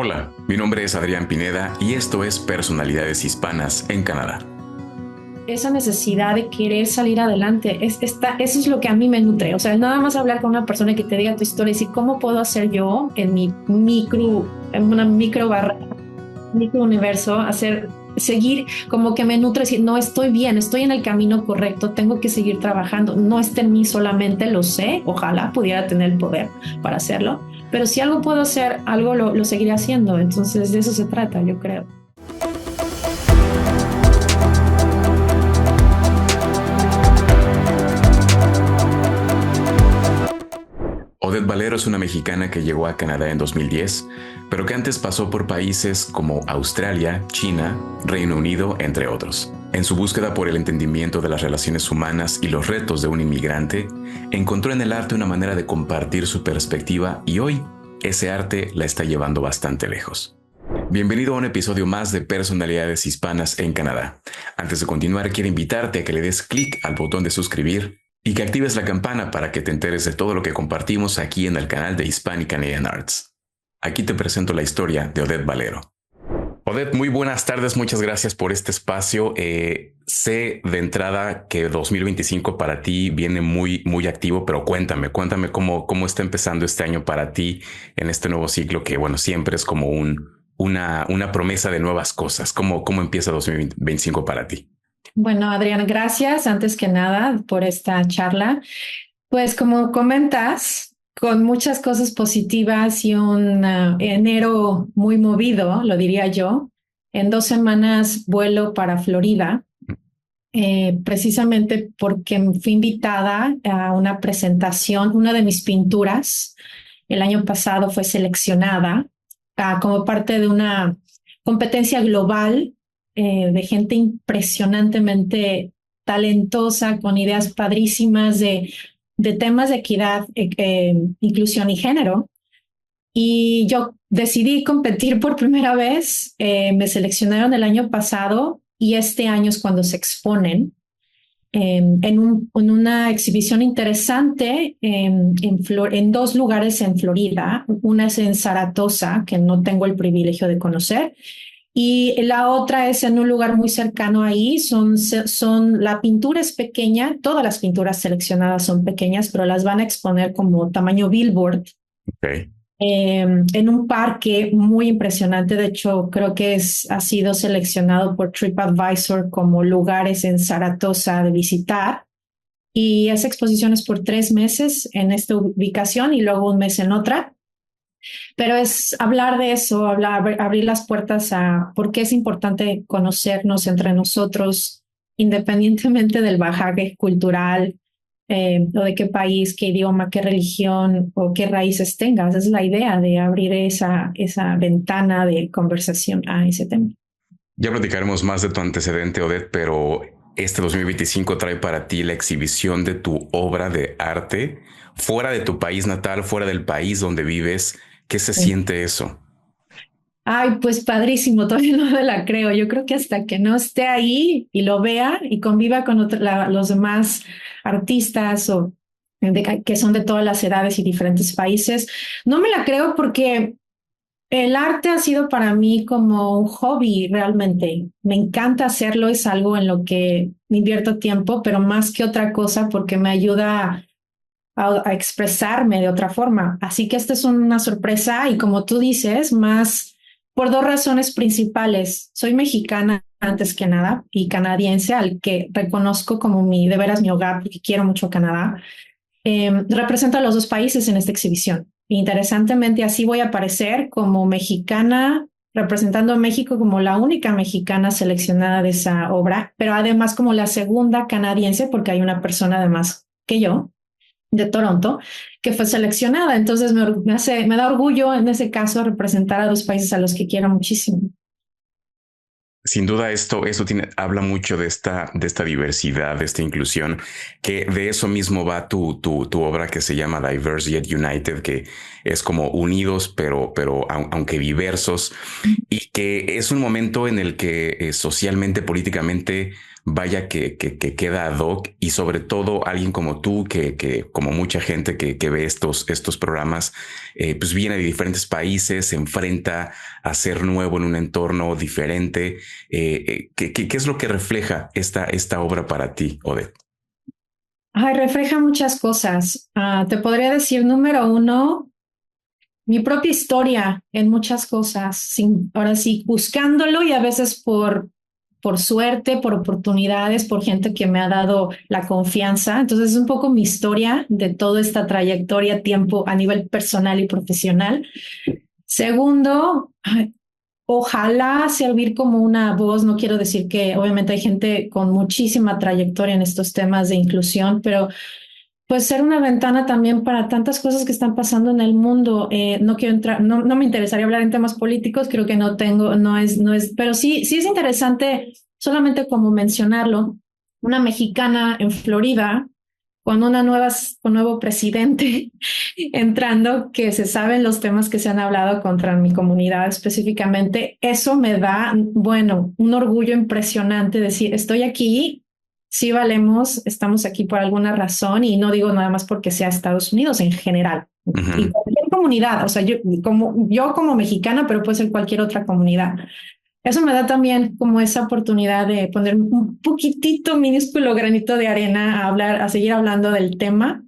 Hola, mi nombre es Adrián Pineda y esto es Personalidades Hispanas en Canadá. Esa necesidad de querer salir adelante, eso es lo que a mí me nutre. O sea, nada más hablar con una persona que te diga tu historia y decir, ¿cómo puedo hacer yo en mi en una micro barra, micro universo, seguir como que me nutre, decir, no estoy bien, estoy en el camino correcto, tengo que seguir trabajando. No está en mí solamente, lo sé, ojalá pudiera tener el poder para hacerlo, pero si algo puedo hacer, algo lo seguiré haciendo. Entonces, de eso se trata, yo creo. Odette Valero es una mexicana que llegó a Canadá en 2010, pero que antes pasó por países como Australia, China, Reino Unido, entre otros. En su búsqueda por el entendimiento de las relaciones humanas y los retos de un inmigrante, encontró en el arte una manera de compartir su perspectiva y hoy ese arte la está llevando bastante lejos. Bienvenido a un episodio más de Personalidades Hispanas en Canadá. Antes de continuar, quiero invitarte a que le des clic al botón de suscribir y que actives la campana para que te enteres de todo lo que compartimos aquí en el canal de Hispanic Canadian Arts. Aquí te presento la historia de Odette Valero. Odette, muy buenas tardes, muchas gracias por este espacio. Sé de entrada que 2025 para ti viene muy activo, pero cuéntame cómo está empezando este año para ti en este nuevo ciclo que, bueno, siempre es como una promesa de nuevas cosas. ¿Cómo empieza 2025 para ti? Bueno, Adrián, gracias antes que nada por esta charla. Pues como comentas, con muchas cosas positivas y un enero muy movido, lo diría yo. En 2 semanas vuelo para Florida, precisamente porque fui invitada a una presentación, una de mis pinturas. El año pasado fue seleccionada como parte de una competencia global de gente impresionantemente talentosa, con ideas padrísimas de temas de equidad, inclusión y género. Y yo decidí competir por primera vez. Me seleccionaron el año pasado y este año es cuando se exponen en una exhibición interesante en dos lugares en Florida. Una es en Saratoga, que no tengo el privilegio de conocer, y la otra es en un lugar muy cercano ahí. La pintura es pequeña, todas las pinturas seleccionadas son pequeñas, pero las van a exponer como tamaño billboard Okay. en un parque muy impresionante. De hecho, creo que ha sido seleccionado por TripAdvisor como lugares en Saratoga de visitar. Y esa exposición es por 3 meses en esta ubicación y luego un mes en otra. Pero es hablar de eso, abrir las puertas a por qué es importante conocernos entre nosotros, independientemente del bagaje cultural, o de qué país, qué idioma, qué religión o qué raíces tengas. Es la idea de abrir esa ventana de conversación a ese tema. Ya platicaremos más de tu antecedente, Odette, pero este 2025 trae para ti la exhibición de tu obra de arte fuera de tu país natal, fuera del país donde vives. ¿Qué se Sí. siente eso? Ay, pues padrísimo, todavía no me la creo. Yo creo que hasta que no esté ahí y lo vea y conviva con los demás artistas que son de todas las edades y diferentes países, no me la creo porque el arte ha sido para mí como un hobby realmente. Me encanta hacerlo, es algo en lo que me invierto tiempo, pero más que otra cosa porque me ayuda a expresarme de otra forma. Así que esta es una sorpresa y como tú dices, más por dos razones principales. Soy mexicana antes que nada y canadiense, al que reconozco como de veras mi hogar porque quiero mucho a Canadá. Represento a los dos países en esta exhibición. Interesantemente, así voy a aparecer como mexicana, representando a México como la única mexicana seleccionada de esa obra, pero además como la segunda canadiense, porque hay una persona además que yo, de Toronto, que fue seleccionada. Entonces me da orgullo en ese caso representar a dos países a los que quiero muchísimo. Sin duda esto habla mucho de esta diversidad, de esta inclusión, que de eso mismo va tu obra que se llama Diverse Yet United, que es como unidos, pero aunque diversos, y que es un momento en el que socialmente, políticamente vaya que queda ad hoc, y sobre todo alguien como tú, que como mucha gente que ve estos programas, pues viene de diferentes países, se enfrenta a ser nuevo en un entorno diferente. ¿Qué es lo que refleja esta obra para ti, Odette? Ay, refleja muchas cosas. Te podría decir, número uno, mi propia historia en muchas cosas, ahora sí, buscándolo y a veces por suerte, por oportunidades, por gente que me ha dado la confianza. Entonces es un poco mi historia de toda esta trayectoria, tiempo a nivel personal y profesional. Segundo, ojalá servir como una voz. No quiero decir que obviamente hay gente con muchísima trayectoria en estos temas de inclusión, pero pues ser una ventana también para tantas cosas que están pasando en el mundo. No quiero entrar, no me interesaría hablar en temas políticos, creo que no tengo, no es, pero sí es interesante solamente como mencionarlo. Una mexicana en Florida con con nuevo presidente entrando, que se saben los temas que se han hablado contra mi comunidad específicamente, eso me da, bueno, un orgullo impresionante decir, estoy aquí, sí valemos, estamos aquí por alguna razón, y no digo nada más porque sea Estados Unidos, en general. Y Ujú. cualquier comunidad, o sea, yo como mexicana, pero puede ser cualquier otra comunidad. Eso me da también como esa oportunidad de poner un poquitito minúsculo granito de arena a hablar, a seguir hablando del tema.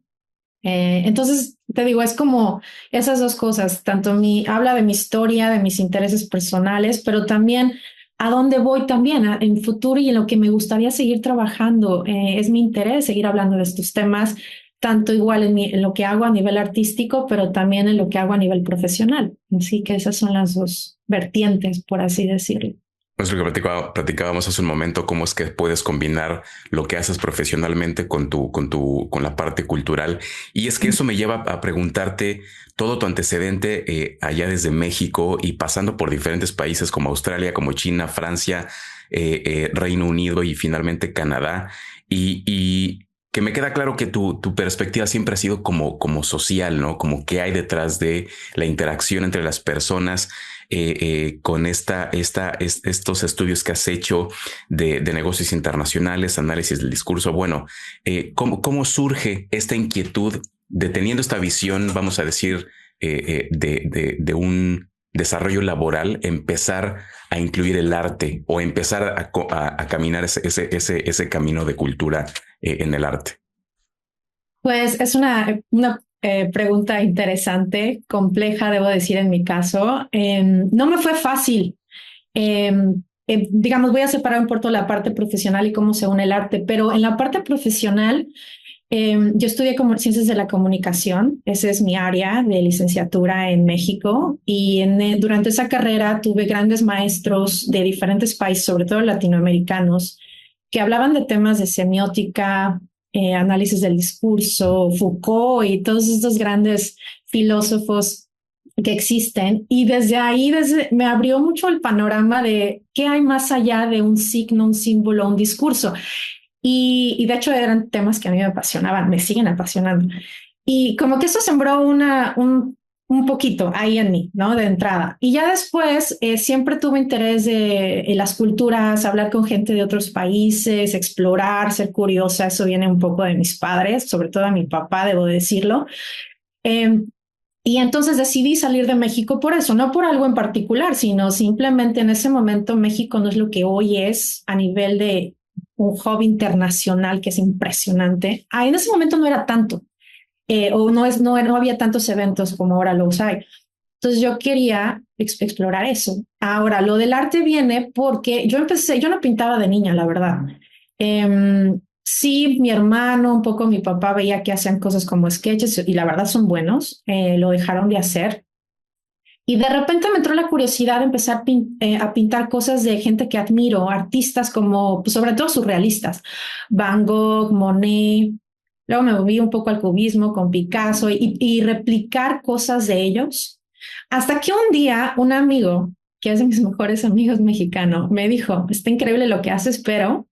Entonces, te digo, es como esas dos cosas, tanto habla de mi historia, de mis intereses personales, pero también a dónde voy también en futuro y en lo que me gustaría seguir trabajando. Es mi interés seguir hablando de estos temas, tanto igual en lo que hago a nivel artístico, pero también en lo que hago a nivel profesional. Así que esas son las dos vertientes, por así decirlo. Es lo que platicábamos hace un momento, cómo es que puedes combinar lo que haces profesionalmente con la parte cultural. Y es que eso me lleva a preguntarte todo tu antecedente, allá desde México y pasando por diferentes países como Australia, como China, Francia, Reino Unido y finalmente Canadá. Y que me queda claro que tu perspectiva siempre ha sido como social, ¿no? Como qué hay detrás de la interacción entre las personas, con estos estudios que has hecho de negocios internacionales, análisis del discurso. Bueno, ¿cómo surge esta inquietud de, teniendo esta visión, vamos a decir, de un desarrollo laboral, empezar a incluir el arte o empezar a caminar ese camino de cultura, en el arte? Pues es una pregunta interesante, compleja, debo decir en mi caso. No me fue fácil. Eh, digamos, voy a separar un poco la parte profesional y cómo se une el arte, pero en la parte profesional, yo estudié como ciencias de la comunicación, esa es mi área de licenciatura en México, y durante esa carrera tuve grandes maestros de diferentes países, sobre todo latinoamericanos, que hablaban de temas de semiótica, análisis del discurso, Foucault y todos estos grandes filósofos que existen. Y desde ahí me abrió mucho el panorama de qué hay más allá de un signo, un símbolo, un discurso. Y de hecho eran temas que a mí me apasionaban, me siguen apasionando. Y como que eso sembró un poquito ahí en mí, ¿no? De entrada. Y ya después siempre tuve interés de las culturas, hablar con gente de otros países, explorar, ser curiosa. Eso viene un poco de mis padres, sobre todo de mi papá, debo decirlo. Eh, y entonces decidí salir de México por eso, no por algo en particular, sino simplemente en ese momento México no es lo que hoy es a nivel de un hub internacional que es impresionante. En ese momento no era tanto, o no había tantos eventos como ahora los hay. Entonces yo quería explorar eso. Ahora, lo del arte viene porque yo no pintaba de niña, la verdad. Sí, mi hermano, un poco mi papá veía que hacían cosas como sketches y la verdad son buenos, lo dejaron de hacer. Y de repente me entró la curiosidad de empezar a pintar cosas de gente que admiro, artistas como, pues, sobre todo surrealistas, Van Gogh, Monet. Luego me moví un poco al cubismo con Picasso y replicar cosas de ellos. Hasta que un día un amigo, que es de mis mejores amigos mexicano, me dijo, está increíble lo que haces, pero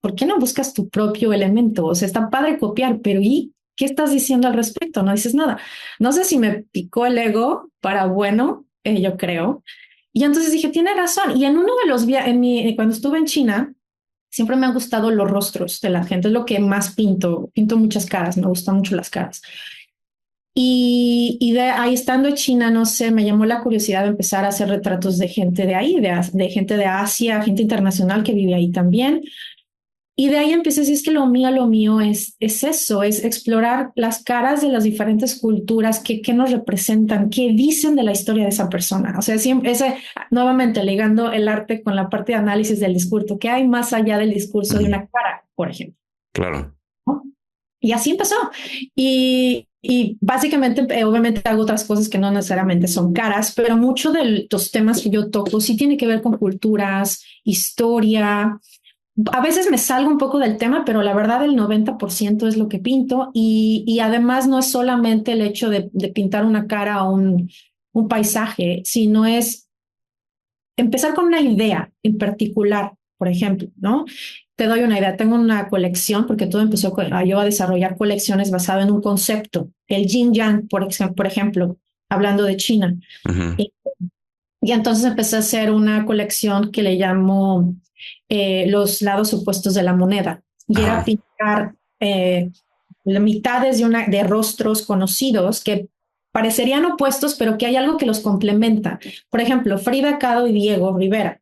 ¿por qué no buscas tu propio elemento? O sea, está padre copiar, pero ¿y qué estás diciendo al respecto? No dices nada. No sé si me picó el ego para bueno, yo creo. Y entonces dije, tiene razón. Y en uno de los viajes, cuando estuve en China, siempre me han gustado los rostros de la gente, es lo que más pinto. Pinto muchas caras, me gustan mucho las caras. Y de ahí estando en China, no sé, me llamó la curiosidad de empezar a hacer retratos de gente de ahí, de gente de Asia, gente internacional que vive ahí también. Y de ahí empecé a decir, es que lo mío es eso, es explorar las caras de las diferentes culturas, qué nos representan, qué dicen de la historia de esa persona. O sea, siempre, nuevamente ligando el arte con la parte de análisis del discurso, ¿qué hay más allá del discurso de una cara, por ejemplo? Claro. ¿No? Y así empezó. Y básicamente, obviamente hago otras cosas que no necesariamente son caras, pero mucho de los temas que yo toco sí tiene que ver con culturas, historia. A veces me salgo un poco del tema, pero la verdad el 90% es lo que pinto y además no es solamente el hecho de pintar una cara o un paisaje, sino es empezar con una idea en particular, por ejemplo, ¿no? Te doy una idea, tengo una colección, porque todo empezó yo a desarrollar colecciones basadas en un concepto, el yin yang, por ejemplo, hablando de China. Uh-huh. Y entonces empecé a hacer una colección que le llamo los lados opuestos de la moneda. Y era pintar mitades de rostros conocidos que parecerían opuestos, pero que hay algo que los complementa. Por ejemplo, Frida Kahlo y Diego Rivera.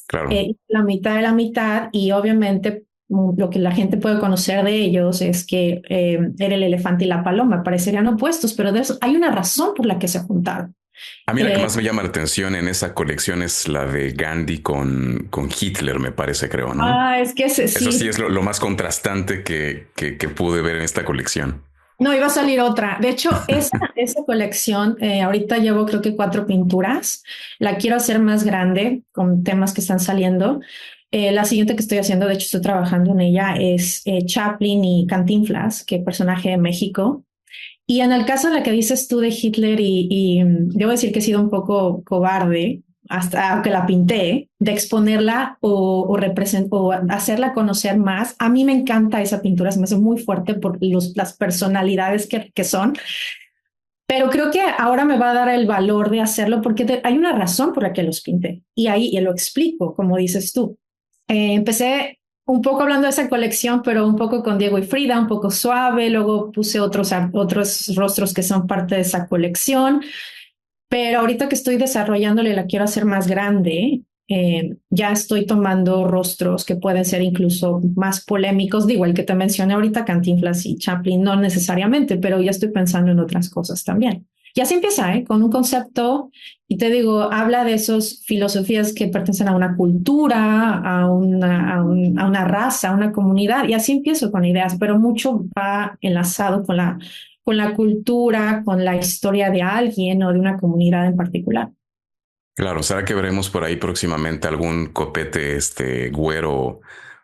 Claro. La mitad de la mitad, y obviamente lo que la gente puede conocer de ellos es que era el elefante y la paloma, parecerían opuestos, pero de eso hay una razón por la que se juntaron. A mí la que más me llama la atención en esa colección es la de Gandhi con Hitler, me parece, creo, ¿no? Es que eso sí es lo más contrastante que pude ver en esta colección. No, iba a salir otra. De hecho, esa colección, ahorita llevo creo que 4 pinturas. La quiero hacer más grande con temas que están saliendo. La siguiente que estoy haciendo, de hecho estoy trabajando en ella, es Chaplin y Cantinflas, que es personaje de México. Y en el caso de la que dices tú de Hitler, y debo decir que he sido un poco cobarde, hasta aunque la pinté, de exponerla o hacerla conocer más. A mí me encanta esa pintura, se me hace muy fuerte por las personalidades que son, pero creo que ahora me va a dar el valor de hacerlo porque hay una razón por la que los pinté y ahí lo explico, como dices tú. Empecé un poco hablando de esa colección, pero un poco con Diego y Frida, un poco suave, luego puse otros rostros que son parte de esa colección. Pero ahorita que estoy desarrollándole, la quiero hacer más grande. Ya estoy tomando rostros que pueden ser incluso más polémicos. Digo, el que te mencioné ahorita, Cantinflas y Chaplin, no necesariamente, pero ya estoy pensando en otras cosas también. Y así empieza, con un concepto, y te digo, habla de esas filosofías que pertenecen a una cultura, a una raza, a una comunidad, y así empiezo con ideas, pero mucho va enlazado con la cultura, con la historia de alguien o de una comunidad en particular. Claro, ¿será que veremos por ahí próximamente algún copete güero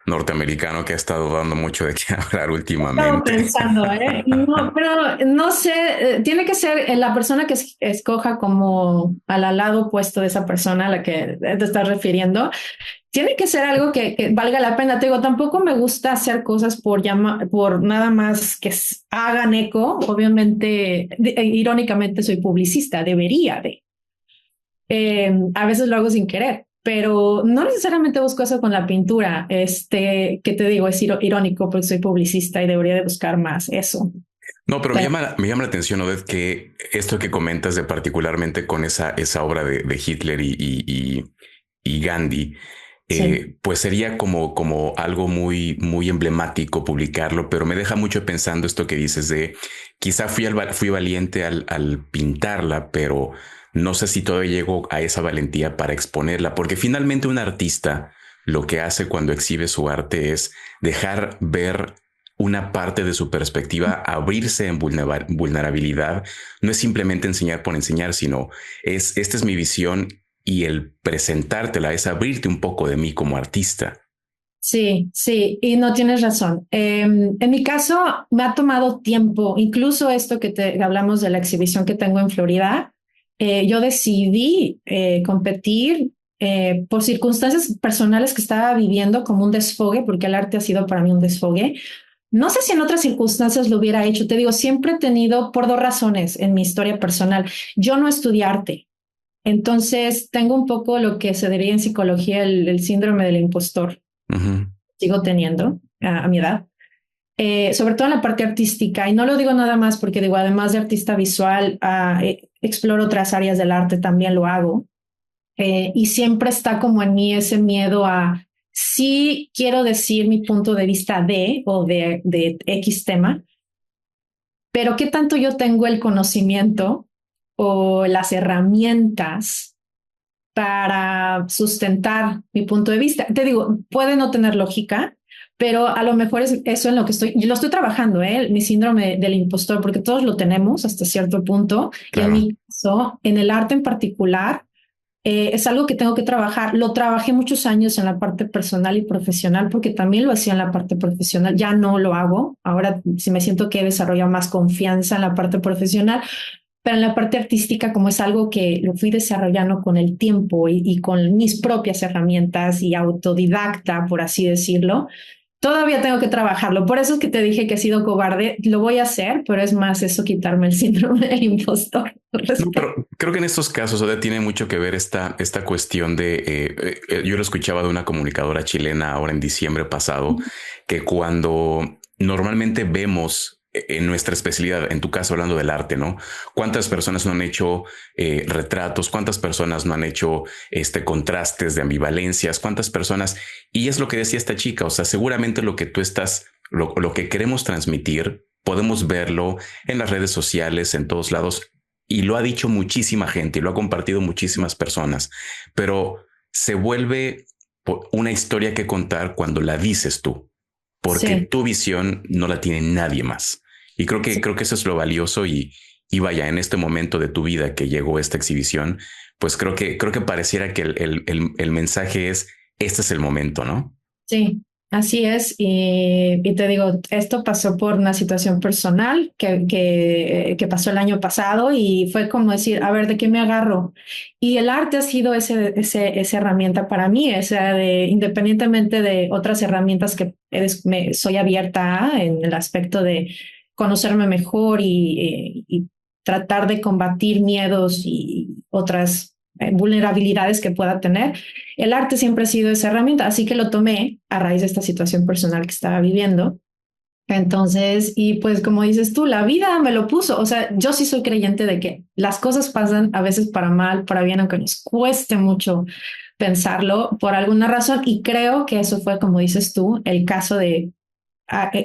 norteamericano que ha estado dando mucho de qué hablar últimamente? Estaba pensando, No, pero no sé, tiene que ser la persona que escoja como al lado opuesto de esa persona a la que te estás refiriendo. Tiene que ser algo que valga la pena. Te digo, tampoco me gusta hacer cosas por nada más que hagan eco. Obviamente, irónicamente soy publicista, debería de. A veces lo hago sin querer, pero no necesariamente busco eso con la pintura. Que te digo, es irónico porque soy publicista y debería de buscar más eso. No, pero me llama la atención, Odette, que esto que comentas de particularmente con esa obra de Hitler y Gandhi, Sí. pues sería como algo muy, muy emblemático publicarlo, pero me deja mucho pensando esto que dices de quizá fui valiente al pintarla, pero no sé si todavía llego a esa valentía para exponerla, porque finalmente un artista lo que hace cuando exhibe su arte es dejar ver una parte de su perspectiva, abrirse en vulnerabilidad. No es simplemente enseñar por enseñar, sino esta es mi visión y el presentártela es abrirte un poco de mí como artista. Sí, sí, y no tienes razón. En mi caso, me ha tomado tiempo, incluso esto que hablamos de la exhibición que tengo en Florida. Yo decidí competir por circunstancias personales que estaba viviendo como un desfogue, porque el arte ha sido para mí un desfogue. No sé si en otras circunstancias lo hubiera hecho. Te digo, siempre he tenido, por 2 razones en mi historia personal. Yo no estudié arte, entonces tengo un poco lo que se diría en psicología el síndrome del impostor. Uh-huh. sigo teniendo a mi edad, sobre todo en la parte artística. Y no lo digo nada más porque digo, además de artista visual, exploro otras áreas del arte, también lo hago. Y siempre está como en mí ese miedo a, sí quiero decir mi punto de vista de X tema, pero ¿qué tanto yo tengo el conocimiento o las herramientas para sustentar mi punto de vista? Te digo, puede no tener lógica, pero a lo mejor es eso en lo que yo lo estoy trabajando, mi síndrome del impostor, porque todos lo tenemos hasta cierto punto. Y en Claro. mi caso, en el arte en particular, es algo que tengo que trabajar. Lo trabajé muchos años en la parte personal y profesional, porque también lo hacía en la parte profesional. Ya no lo hago. Ahora sí me siento que he desarrollado más confianza en la parte profesional, pero en la parte artística, como es algo que lo fui desarrollando con el tiempo y con mis propias herramientas y autodidacta, por así decirlo, todavía tengo que trabajarlo. Por eso es que te dije que he sido cobarde. Lo voy a hacer, pero es más eso, quitarme el síndrome del impostor. No, pero creo que en estos casos, Odette, tiene mucho que ver esta cuestión de, yo lo escuchaba de una comunicadora chilena ahora en diciembre pasado, que cuando normalmente vemos en nuestra especialidad, en tu caso hablando del arte, ¿no? ¿Cuántas personas no han hecho retratos? ¿Cuántas personas no han hecho contrastes de ambivalencias? ¿Cuántas personas? Y es lo que decía esta chica, o sea, seguramente lo que tú estás, lo que queremos transmitir, podemos verlo en las redes sociales, en todos lados, y lo ha dicho muchísima gente y lo ha compartido muchísimas personas, pero se vuelve una historia que contar cuando la dices tú, porque Sí, tu visión no la tiene nadie más. Y sí. creo que eso es lo valioso y vaya, en este momento de tu vida que llegó esta exhibición, pues creo que pareciera que el mensaje es, este es el momento, ¿no? Sí, así es. Y te digo, esto pasó por una situación personal que pasó el año pasado y fue como decir, a ver, ¿de qué me agarro? Y el arte ha sido esa herramienta para mí, esa independientemente de otras herramientas que soy abierta en el aspecto de conocerme mejor y tratar de combatir miedos y otras vulnerabilidades que pueda tener. El arte siempre ha sido esa herramienta, así que lo tomé a raíz de esta situación personal que estaba viviendo. Entonces, y pues como dices tú, la vida me lo puso. O sea, yo sí soy creyente de que las cosas pasan a veces para mal, para bien, aunque nos cueste mucho pensarlo por alguna razón. Y creo que eso fue, como dices tú, el caso de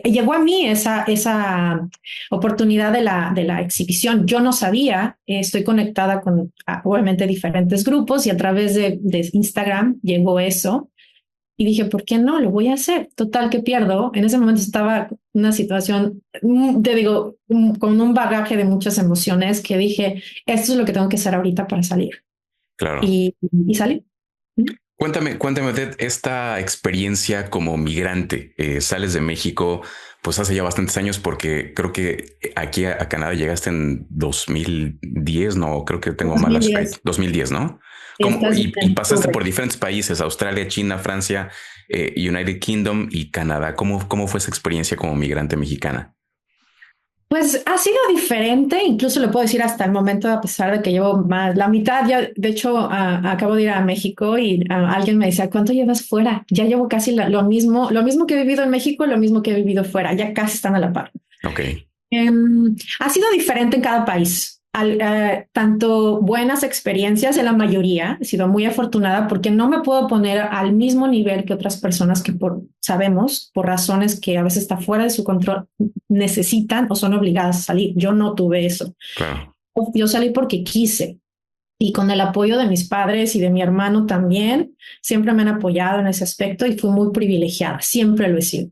llegó a mí esa oportunidad de la exhibición. Yo no sabía, estoy conectada con obviamente diferentes grupos y a través de Instagram llegó eso y dije, ¿por qué no? Lo voy a hacer. Total, que pierdo. En ese momento estaba en una situación, te digo, con un bagaje de muchas emociones que dije, esto es lo que tengo que hacer ahorita para salir. Claro. Y salí. Cuéntame de esta experiencia como migrante. Sales de México, pues hace ya bastantes años, porque creo que aquí a Canadá llegaste en 2010, no, creo que tengo malas fechas, 2010. 2010, ¿no? Estás Y bien. pasaste por diferentes países, Australia, China, Francia, United Kingdom y Canadá. ¿Cómo fue esa experiencia como migrante mexicana? Pues ha sido diferente, incluso le puedo decir hasta el momento, a pesar de que llevo más, la mitad, ya, de hecho, acabo de ir a México y alguien me decía, ¿cuánto llevas fuera? Ya llevo casi lo mismo que he vivido en México, lo mismo que he vivido fuera, ya casi están a la par. Ok, Ha sido diferente en cada país. Tanto buenas experiencias en la mayoría, he sido muy afortunada porque no me puedo poner al mismo nivel que otras personas que sabemos, por razones que a veces está fuera de su control, necesitan o son obligadas a salir. Yo no tuve eso. claro. Yo salí porque quise y con el apoyo de mis padres y de mi hermano también, siempre me han apoyado en ese aspecto y fui muy privilegiada, siempre lo he sido.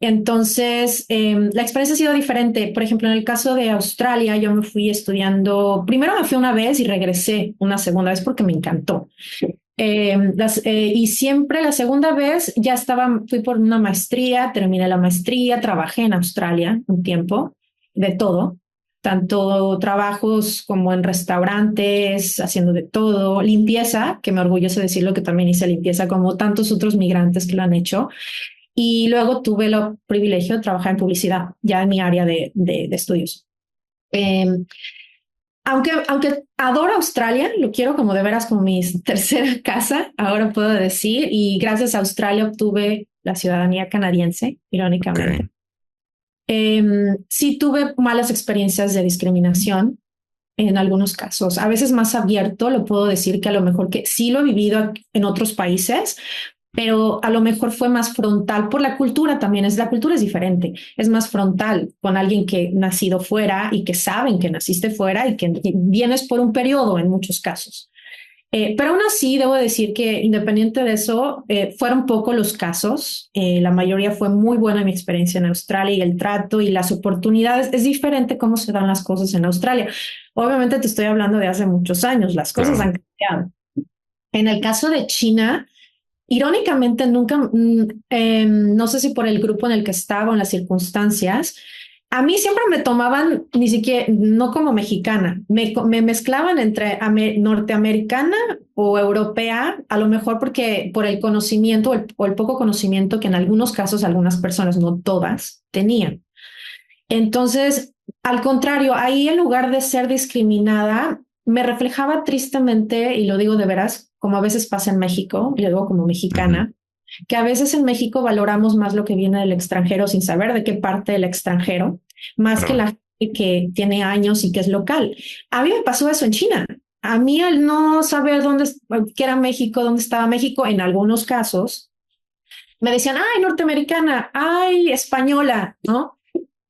Entonces, la experiencia ha sido diferente. Por ejemplo, en el caso de Australia, yo me fui estudiando, primero me fui una vez y regresé una segunda vez porque me encantó. Y siempre la segunda vez ya fui por una maestría, terminé la maestría, trabajé en Australia un tiempo, de todo, tanto trabajos como en restaurantes, haciendo de todo, limpieza, que me orgullece decirlo que también hice limpieza como tantos otros migrantes que lo han hecho. Y luego tuve el privilegio de trabajar en publicidad, ya en mi área de estudios. Eh, Aunque adoro Australia, lo quiero como de veras como mi tercera casa, ahora puedo decir, y gracias a Australia obtuve la ciudadanía canadiense, irónicamente. Ok, Sí tuve malas experiencias de discriminación en algunos casos, a veces más abierto, lo puedo decir que a lo mejor que sí lo he vivido en otros países, pero a lo mejor fue más frontal por la cultura también, la cultura es diferente, es más frontal con alguien que nacido fuera y que saben que naciste fuera y que vienes por un periodo en muchos casos. Pero aún así, debo decir que independiente de eso, fueron pocos los casos. La mayoría fue muy buena mi experiencia en Australia y el trato y las oportunidades. Es diferente cómo se dan las cosas en Australia. Obviamente te estoy hablando de hace muchos años, las cosas claro. han cambiado. En el caso de China, irónicamente, nunca, no sé si por el grupo en el que estaba o en las circunstancias, a mí siempre me tomaban, ni siquiera, no como mexicana, me mezclaban entre norteamericana o europea, a lo mejor porque por el conocimiento o el poco conocimiento que en algunos casos algunas personas, no todas, tenían. Entonces, al contrario, ahí en lugar de ser discriminada, me reflejaba tristemente, y lo digo de veras, como a veces pasa en México, y lo digo como Ujú, mexicana, que a veces en México valoramos más lo que viene del extranjero sin saber de qué parte del extranjero, más que claro. la gente que tiene años y que es local. A mí me pasó eso en China. A mí al no saber dónde, qué era México, dónde estaba México, en algunos casos, me decían, ay, norteamericana, ay, española, ¿no?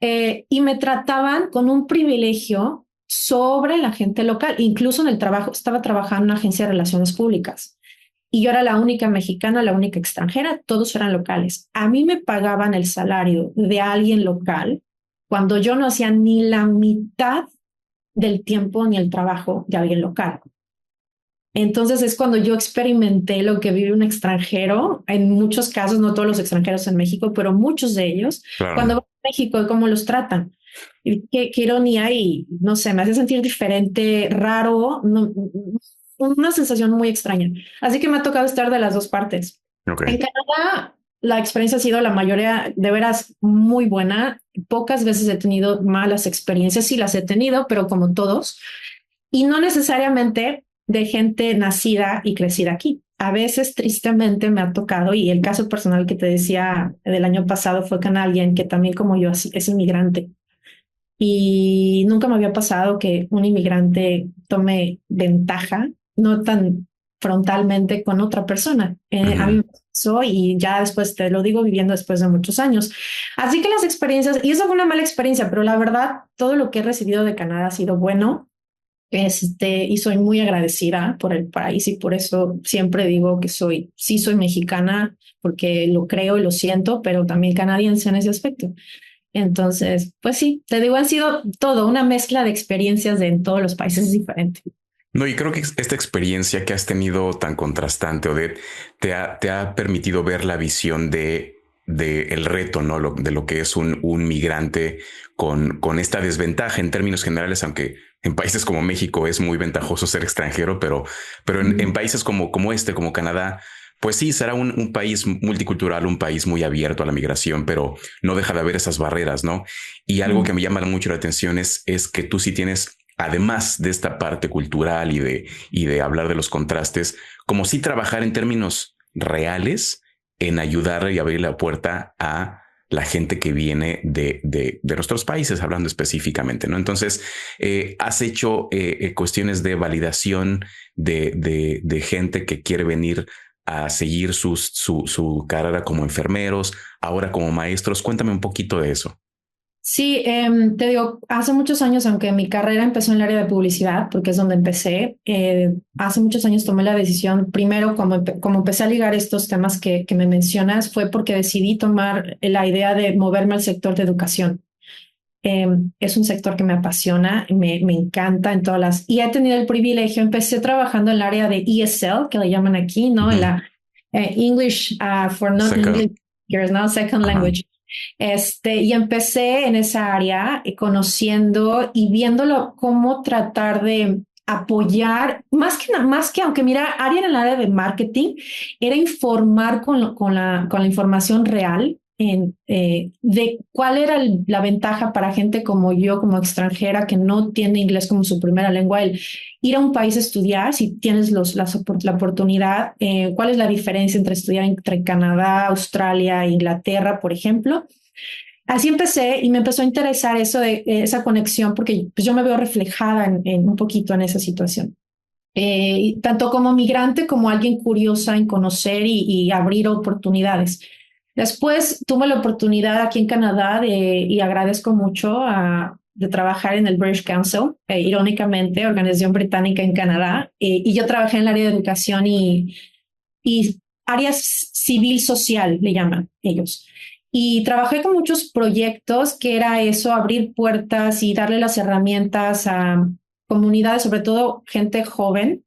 Y me trataban con un privilegio sobre la gente local. Incluso en el trabajo, estaba trabajando en una agencia de relaciones públicas y yo era la única mexicana, la única extranjera, todos eran locales. A mí me pagaban el salario de alguien local cuando yo no hacía ni la mitad del tiempo ni el trabajo de alguien local. Entonces es cuando yo experimenté lo que vive un extranjero, en muchos casos, no todos los extranjeros en México, pero muchos de ellos, cuando Claro. van a México y cómo los tratan. Y qué ironía y no sé, me hace sentir diferente, raro, no, una sensación muy extraña. Así que me ha tocado estar de las dos partes. En Ok. Canadá, la experiencia ha sido la mayoría de veras muy buena. Pocas veces he tenido malas experiencias, sí las he tenido, pero como todos y no necesariamente de gente nacida y crecida aquí. A veces, tristemente, me ha tocado, y el caso personal que te decía del año pasado fue con alguien que también como yo es inmigrante. Y nunca me había pasado que un inmigrante tome ventaja, no tan frontalmente con otra persona. A mí Ujú. me pasó y ya después te lo digo viviendo después de muchos años. Así que las experiencias, y eso fue una mala experiencia, pero la verdad, todo lo que he recibido de Canadá ha sido bueno y soy muy agradecida por el país y por eso siempre digo que sí soy mexicana porque lo creo y lo siento, pero también canadiense en ese aspecto. Entonces, pues sí, te digo, ha sido todo una mezcla de experiencias en todos los países diferentes. No, y creo que esta experiencia que has tenido tan contrastante, Odette, te ha permitido ver la visión de el reto, ¿no? De lo que es un migrante con esta desventaja en términos generales, aunque en países como México es muy ventajoso ser extranjero, pero en países como este, como Canadá, pues sí, será un país multicultural, un país muy abierto a la migración, pero no deja de haber esas barreras, ¿no? Y algo que me llama mucho la atención es que tú sí tienes, además de esta parte cultural y de hablar de los contrastes, como si trabajar en términos reales en ayudar y abrir la puerta a la gente que viene de nuestros países, hablando específicamente, ¿no? Entonces, has hecho cuestiones de validación de gente que quiere venir a seguir su carrera como enfermeros, ahora como maestros. Cuéntame un poquito de eso. Sí, te digo, hace muchos años, aunque mi carrera empezó en el área de publicidad, porque es donde empecé, hace muchos años tomé la decisión, primero como empecé a ligar estos temas que me mencionas, fue porque decidí tomar la idea de moverme al sector de educación. Es un sector que me apasiona, me encanta en todas y he tenido el privilegio, empecé trabajando en el área de ESL, que le llaman aquí, ¿no? En Ujú. la English for Saca. non-English speakers, ¿no? Second Ajá. language. Y empecé en esa área conociendo y viéndolo cómo tratar de apoyar, más que aunque mira, área en el área de marketing, era informar con la información real de cuál era la ventaja para gente como yo, como extranjera, que no tiene inglés como su primera lengua, el ir a un país a estudiar, si tienes la oportunidad, cuál es la diferencia entre estudiar entre Canadá, Australia e Inglaterra, por ejemplo. Así empecé y me empezó a interesar eso de esa conexión, porque pues, yo me veo reflejada en un poquito en esa situación. Tanto como migrante como alguien curiosa en conocer y abrir oportunidades. Después tuve la oportunidad aquí en Canadá y agradezco mucho de trabajar en el British Council, irónicamente, organización británica en Canadá, y yo trabajé en el área de educación y área civil social, le llaman ellos. Y trabajé con muchos proyectos que era eso, abrir puertas y darle las herramientas a comunidades, sobre todo gente joven.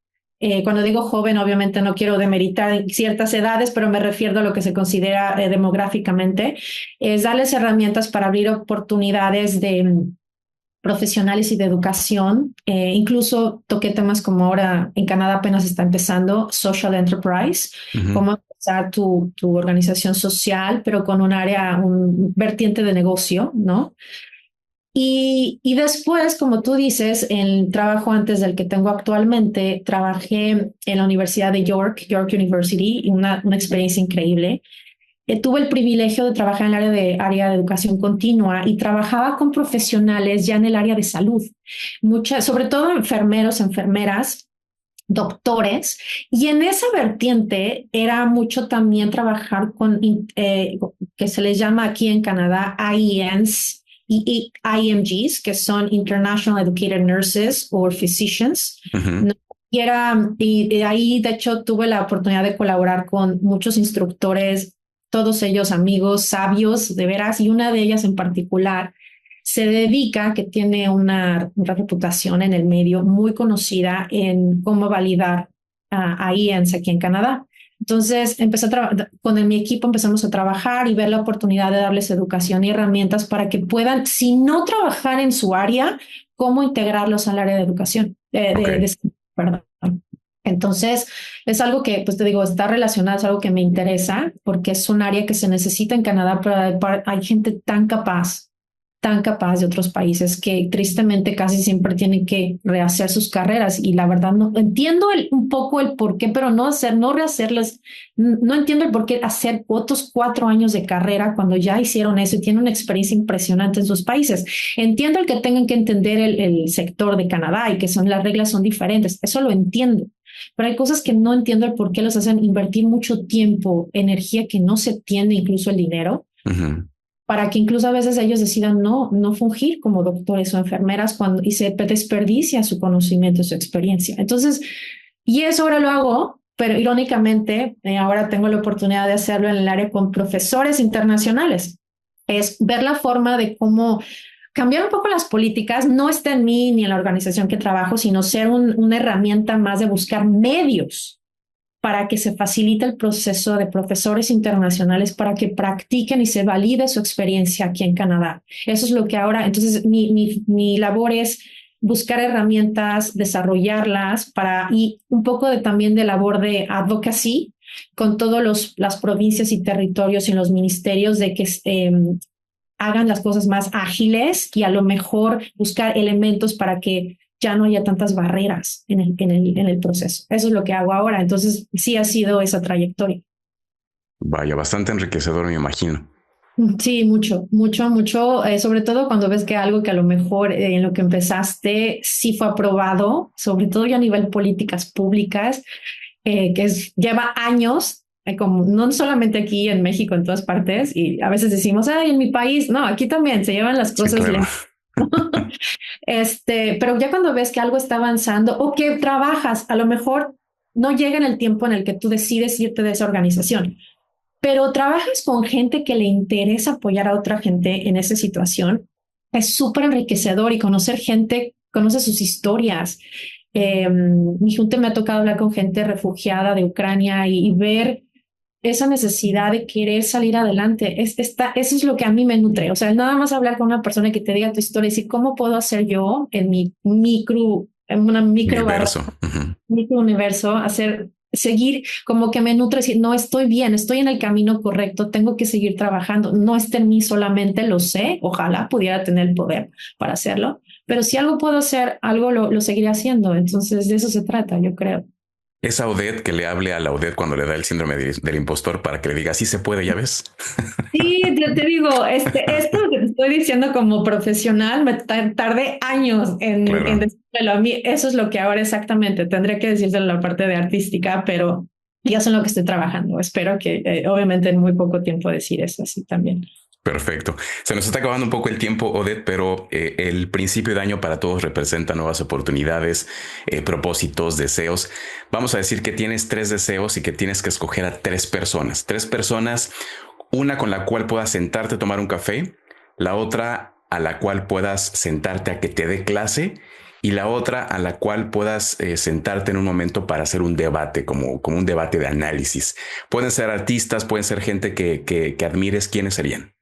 Cuando digo joven, obviamente no quiero demeritar ciertas edades, pero me refiero a lo que se considera demográficamente, es darles herramientas para abrir oportunidades de profesionales y de educación. Incluso toqué temas como ahora en Canadá apenas está empezando Social Enterprise, Ujú. cómo empezar tu organización social, pero con un área, un vertiente de negocio, ¿no? Y después, como tú dices, el trabajo antes del que tengo actualmente, trabajé en la Universidad de York, York University, y una experiencia increíble. Tuve el privilegio de trabajar en el área de educación continua y trabajaba con profesionales ya en el área de salud, sobre todo enfermeros, enfermeras, doctores, y en esa vertiente era mucho también trabajar con, que se les llama aquí en Canadá IENs y IMGs, que son International Educated Nurses o Physicians, Ujú. ¿no? Y de ahí, de hecho, tuve la oportunidad de colaborar con muchos instructores, todos ellos amigos, sabios, de veras, y una de ellas en particular se dedica, que tiene una reputación en el medio muy conocida en cómo validar a IENS aquí en Canadá. Entonces, con mi equipo empezamos a trabajar y ver la oportunidad de darles educación y herramientas para que puedan, si no trabajar en su área, cómo integrarlos al área de educación, Ok. perdón. Entonces, es algo que, pues te digo, está relacionado, es algo que me interesa porque es un área que se necesita en Canadá, pero hay gente tan capaz de otros países que tristemente casi siempre tienen que rehacer sus carreras y la verdad no entiendo un poco el por qué, pero no rehacerlas, no entiendo el por qué hacer otros 4 años de carrera cuando ya hicieron eso y tienen una experiencia impresionante en sus países. Entiendo el que tengan que entender el sector de Canadá y que las reglas son diferentes, eso lo entiendo. Pero hay cosas que no entiendo el por qué los hacen invertir mucho tiempo, energía que no se tiene, incluso el dinero, Ujú. para que incluso a veces ellos decidan no fungir como doctores o enfermeras y se desperdicia su conocimiento, su experiencia. Entonces, y eso ahora lo hago, pero irónicamente, ahora tengo la oportunidad de hacerlo en el área con profesores internacionales. Es ver la forma de cómo cambiar un poco las políticas, no está en mí ni en la organización que trabajo, sino ser una herramienta más de buscar medios para que se facilite el proceso de profesores internacionales para que practiquen y se valide su experiencia aquí en Canadá. Eso es lo que ahora, entonces mi labor es buscar herramientas, desarrollarlas y un poco también de labor de advocacy con todas las provincias y territorios y los ministerios de que hagan las cosas más ágiles y a lo mejor buscar elementos para que ya no haya tantas barreras en el proceso. Eso es lo que hago ahora. Entonces, sí ha sido esa trayectoria. Vaya, bastante enriquecedor, me imagino. Sí, mucho, mucho, mucho, sobre todo cuando ves que algo que a lo mejor en lo que empezaste sí fue aprobado, sobre todo ya a nivel políticas públicas, lleva años, como, no solamente aquí en México, en todas partes, y a veces decimos, ay, en mi país, no, aquí también se llevan las Sí, cosas claro. lentas. Pero ya cuando ves que algo está avanzando o que trabajas, a lo mejor no llega en el tiempo en el que tú decides irte de esa organización, pero trabajas con gente que le interesa apoyar a otra gente en esa situación, es súper enriquecedor y conocer gente, conoce sus historias. Mi junta me ha tocado hablar con gente refugiada de Ucrania y ver esa necesidad de querer salir adelante. Eso es lo que a mí me nutre. O sea, nada más hablar con una persona que te diga tu historia y decir, ¿cómo puedo hacer yo en mi en una micro barra, Universo. Ujú. micro universo, hacer seguir como que me nutre, decir, no estoy bien, estoy en el camino correcto, tengo que seguir trabajando. No está en mí solamente, lo sé, ojalá pudiera tener el poder para hacerlo, pero si algo puedo hacer, algo lo seguiré haciendo. Entonces de eso se trata, yo creo. Esa Odette que le hable a la Odette cuando le da el síndrome del impostor para que le diga, sí se puede, ya ves. Sí, yo te digo, esto que te estoy diciendo como profesional, tardé años en Claro. decírmelo a mí. Eso es lo que ahora exactamente tendré que decírselo en la parte de artística, pero ya es en lo que estoy trabajando. Espero que, obviamente, en muy poco tiempo decir eso así también. Perfecto. Se nos está acabando un poco el tiempo, Odette, pero el principio de año para todos representa nuevas oportunidades, propósitos, deseos. Vamos a decir que tienes 3 deseos y que tienes que escoger a 3 personas. 3 personas, una con la cual puedas sentarte a tomar un café, la otra a la cual puedas sentarte a que te dé clase y la otra a la cual puedas sentarte en un momento para hacer un debate, como un debate de análisis. Pueden ser artistas, pueden ser gente que admires. ¿Quiénes serían?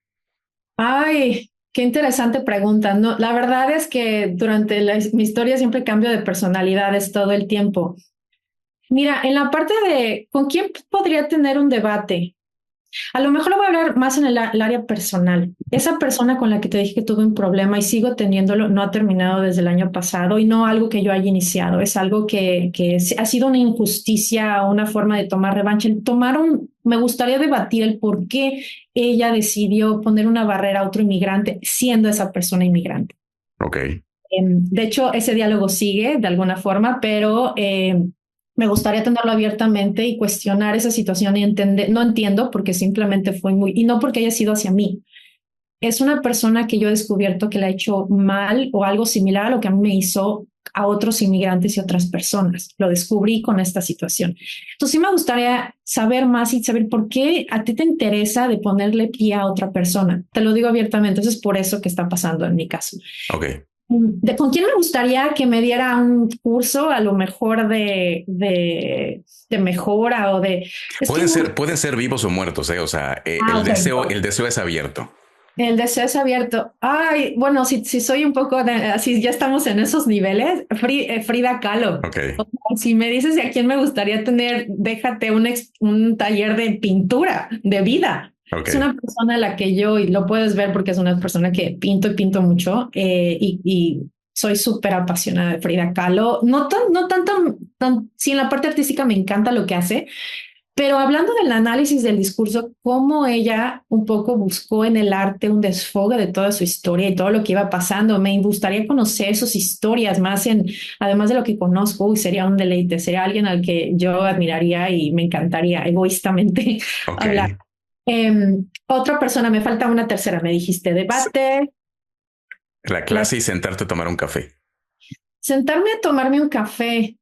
Ay, qué interesante pregunta. No, la verdad es que durante mi historia siempre cambio de personalidades todo el tiempo. Mira, en la parte de con quién podría tener un debate. A lo mejor lo voy a hablar más en el área personal. Esa persona con la que te dije que tuve un problema y sigo teniéndolo, no ha terminado desde el año pasado y no algo que yo haya iniciado, es algo que ha sido una injusticia, una forma de tomar revancha. Me gustaría debatir el por qué ella decidió poner una barrera a otro inmigrante siendo esa persona inmigrante. Ok. De hecho, ese diálogo sigue de alguna forma, pero me gustaría tenerlo abiertamente y cuestionar esa situación y entender, no entiendo porque simplemente fue muy, y no porque haya sido hacia mí. Es una persona que yo he descubierto que le ha hecho mal o algo similar a lo que a mí me hizo a otros inmigrantes y otras personas. Lo descubrí con esta situación. Entonces sí me gustaría saber más y saber por qué a ti te interesa de ponerle pie a otra persona. Te lo digo abiertamente, eso es por eso que está pasando en mi caso. Ok. ¿Con quién me gustaría que me diera un curso a lo mejor de mejora o de... Es que Pueden ser vivos o muertos, ¿eh? O sea, ok. el deseo es abierto. El deseo es abierto. Ay, bueno, si soy un poco así, ya estamos en esos niveles. Frida Kahlo. Ok. O sea, si me dices a quién me gustaría tener, déjate un taller de pintura, de vida. Ok. Es una persona a la que yo, y lo puedes ver porque es una persona que pinto y pinto mucho, y soy súper apasionada de Frida Kahlo. No tanto, sí, en la parte artística me encanta lo que hace, pero hablando del análisis del discurso, cómo ella un poco buscó en el arte un desfogue de toda su historia y todo lo que iba pasando, me gustaría conocer sus historias más además de lo que conozco, y sería un deleite, sería alguien al que yo admiraría y me encantaría egoístamente Ok. hablar. Otra persona, me falta una tercera, me dijiste, debate, La la, clase y sentarte a tomar un café. sentarme a tomarme un café.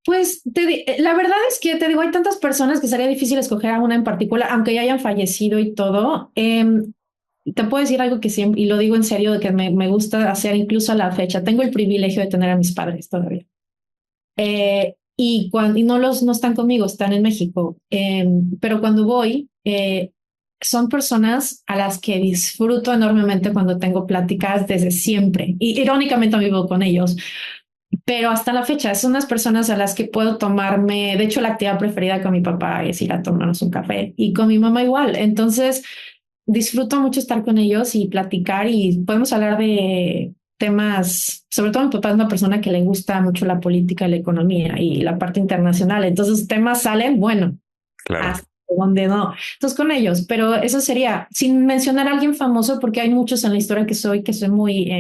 Pues la verdad es que te digo, hay tantas personas que sería difícil escoger a una en particular, aunque ya hayan fallecido y todo. Te puedo decir algo que siempre, y lo digo en serio, de que me gusta hacer incluso a la fecha. Tengo el privilegio de tener a mis padres todavía. Y no están conmigo, están en México. Pero cuando voy, son personas a las que disfruto enormemente cuando tengo pláticas desde siempre. Y irónicamente vivo con ellos, pero hasta la fecha son unas personas a las que puedo tomarme, de hecho la actividad preferida con mi papá es ir a tomarnos un café y con mi mamá igual. Entonces disfruto mucho estar con ellos y platicar y podemos hablar de temas, sobre todo mi papá es una persona que le gusta mucho la política, la economía y la parte internacional. Entonces temas salen, bueno, Claro. hasta donde no. Entonces con ellos, pero eso sería sin mencionar a alguien famoso porque hay muchos en la historia que soy muy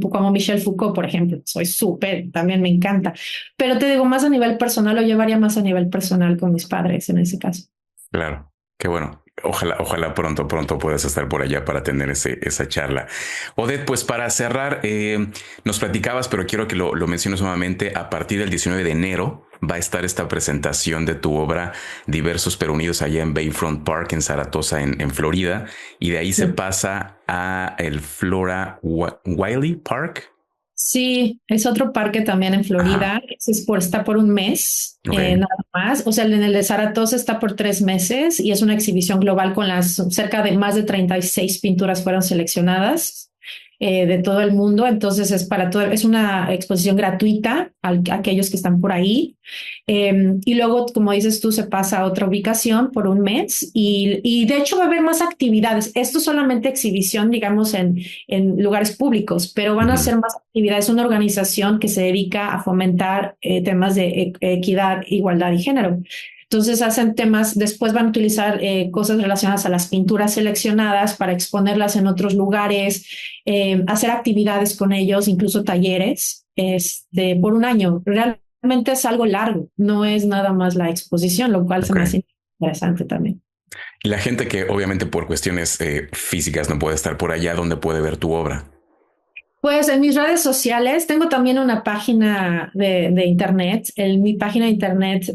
como Michel Foucault, por ejemplo. Soy súper, también me encanta. Pero te digo más a nivel personal, lo llevaría más a nivel personal con mis padres en ese caso. Claro. Qué bueno. Ojalá pronto puedas estar por allá para tener esa charla. Odette, pues para cerrar, nos platicabas, pero quiero que lo menciones nuevamente. A partir del 19 de enero va a estar esta presentación de tu obra Diversos pero Unidos allá en Bayfront Park, en Saratoga, en Florida. Y de ahí se pasa a el Flora Wiley Park. Sí, es otro parque también en Ajá. Florida. Está por un mes, Ok. nada más. O sea, en el de Saratoga está por 3 meses y es una exhibición global con cerca de más de 36 pinturas fueron seleccionadas. de todo el mundo. Entonces es para todo, es una exposición gratuita a aquellos que están por ahí. Y luego, como dices tú, se pasa a otra ubicación por un mes y de hecho va a haber más actividades. Esto es solamente exhibición, digamos, en lugares públicos, pero van a ser más actividades. Es una organización que se dedica a fomentar temas de equidad, igualdad y género. Entonces hacen temas, después van a utilizar cosas relacionadas a las pinturas seleccionadas para exponerlas en otros lugares, hacer actividades con ellos, incluso talleres, por un año. Realmente es algo largo, no es nada más la exposición, lo cual se me hace interesante también. Y la gente que obviamente por cuestiones físicas no puede estar por allá, ¿dónde puede ver tu obra? Pues en mis redes sociales tengo también una página de internet. Mi página de internet,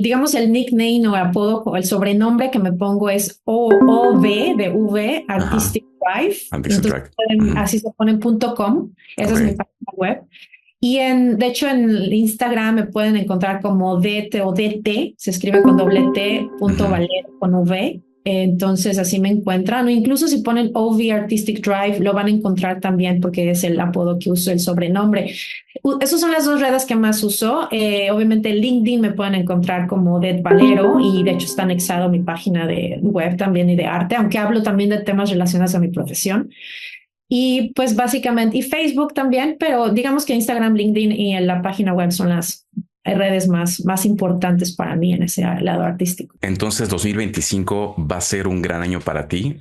digamos el nickname o apodo o el sobrenombre que me pongo es OV de V Artistic Drive. Artistic Drive. Así se ponen .com. Esa es mi página web. Y de hecho en Instagram me pueden encontrar como DT o DT, se escribe con doble T, .valero con V. Entonces así me encuentran, o incluso si ponen OV Artistic Drive lo van a encontrar también porque es el apodo que uso, el sobrenombre. Esas son las dos redes que más uso. Obviamente en LinkedIn me pueden encontrar como Det Valero y de hecho está anexado a mi página de web también y de arte, aunque hablo también de temas relacionados a mi profesión. Y pues básicamente, y Facebook también, pero digamos que Instagram, LinkedIn y en la página web son las redes más importantes para mí en ese lado artístico. Entonces 2025 va a ser un gran año para ti.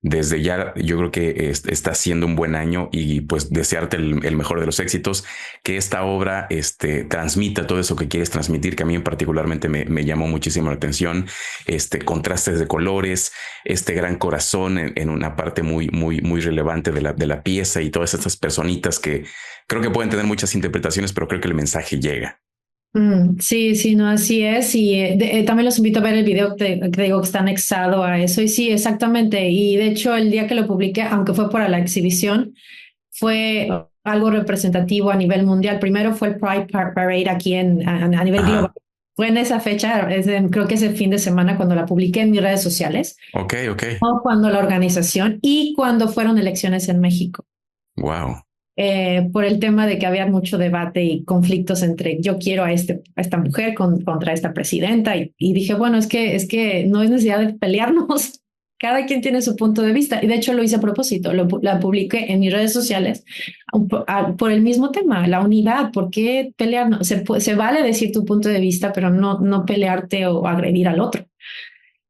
Desde ya yo creo que está siendo un buen año y pues desearte el mejor de los éxitos, que esta obra transmita todo eso que quieres transmitir, que a mí particularmente me llamó muchísimo la atención, contrastes de colores, este gran corazón en una parte muy relevante de la pieza y todas estas personitas que creo que pueden tener muchas interpretaciones, pero creo que el mensaje llega. Sí, no, así es. Y también los invito a ver el video que digo que está anexado a eso. Y sí, exactamente. Y de hecho, el día que lo publiqué, aunque fue para la exhibición, fue algo representativo a nivel mundial. Primero fue el Pride Parade aquí a nivel global. Fue en esa fecha, creo que ese fin de semana cuando la publiqué en mis redes sociales. Ok. O cuando la organización y cuando fueron elecciones en México. Wow. Por el tema de que había mucho debate y conflictos entre yo quiero a esta mujer contra esta presidenta y dije, bueno, es que no es necesidad de pelearnos, cada quien tiene su punto de vista y de hecho lo hice a propósito, la publiqué en mis redes sociales por el mismo tema, la unidad. ¿Por qué pelearnos? Se vale decir tu punto de vista, pero no pelearte o agredir al otro.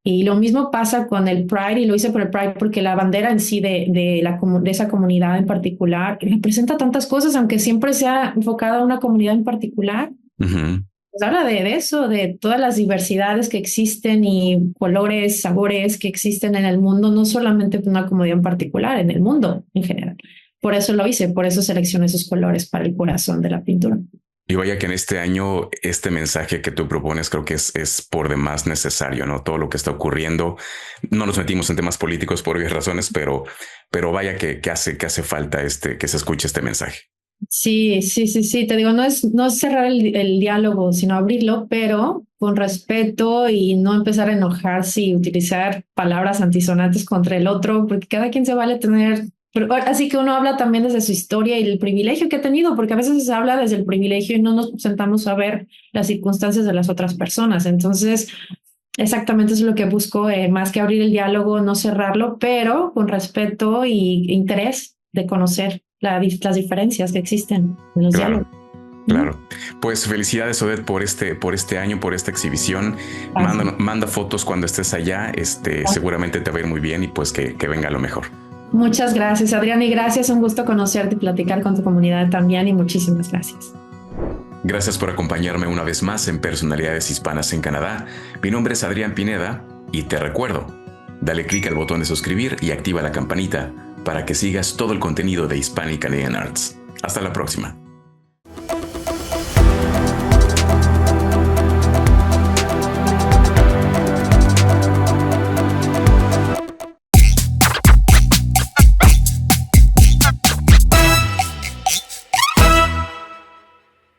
Y lo mismo pasa con el Pride, y lo hice por el Pride porque la bandera en sí de esa comunidad en particular representa tantas cosas, aunque siempre sea enfocada a una comunidad en particular. Pues habla de eso, de todas las diversidades que existen y colores, sabores que existen en el mundo, no solamente en una comunidad en particular, en el mundo en general. Por eso lo hice, por eso seleccioné esos colores para el corazón de la pintura. Y vaya que en este año este mensaje que tú propones creo que es por demás necesario, ¿no? Todo lo que está ocurriendo. No nos metimos en temas políticos por obvias razones, pero vaya que hace falta que se escuche este mensaje. Sí. Te digo, no es cerrar el diálogo, sino abrirlo, pero con respeto y no empezar a enojarse y utilizar palabras antisonantes contra el otro, porque cada quien se vale tener. Así que uno habla también desde su historia y el privilegio que ha tenido, porque a veces se habla desde el privilegio y no nos sentamos a ver las circunstancias de las otras personas. Entonces, exactamente eso es lo que busco, más que abrir el diálogo, no cerrarlo, pero con respeto y interés de conocer las diferencias que existen en los diálogos. Claro. Pues felicidades, Odette, por este año, por esta exhibición. Manda fotos cuando estés allá. Seguramente te va a ir muy bien y pues que venga lo mejor. Muchas gracias, Adrián, y gracias. Un gusto conocerte y platicar con tu comunidad también, y muchísimas gracias. Gracias por acompañarme una vez más en Personalidades Hispanas en Canadá. Mi nombre es Adrián Pineda y te recuerdo, dale clic al botón de suscribir y activa la campanita para que sigas todo el contenido de Hispanic Canadian Arts. Hasta la próxima.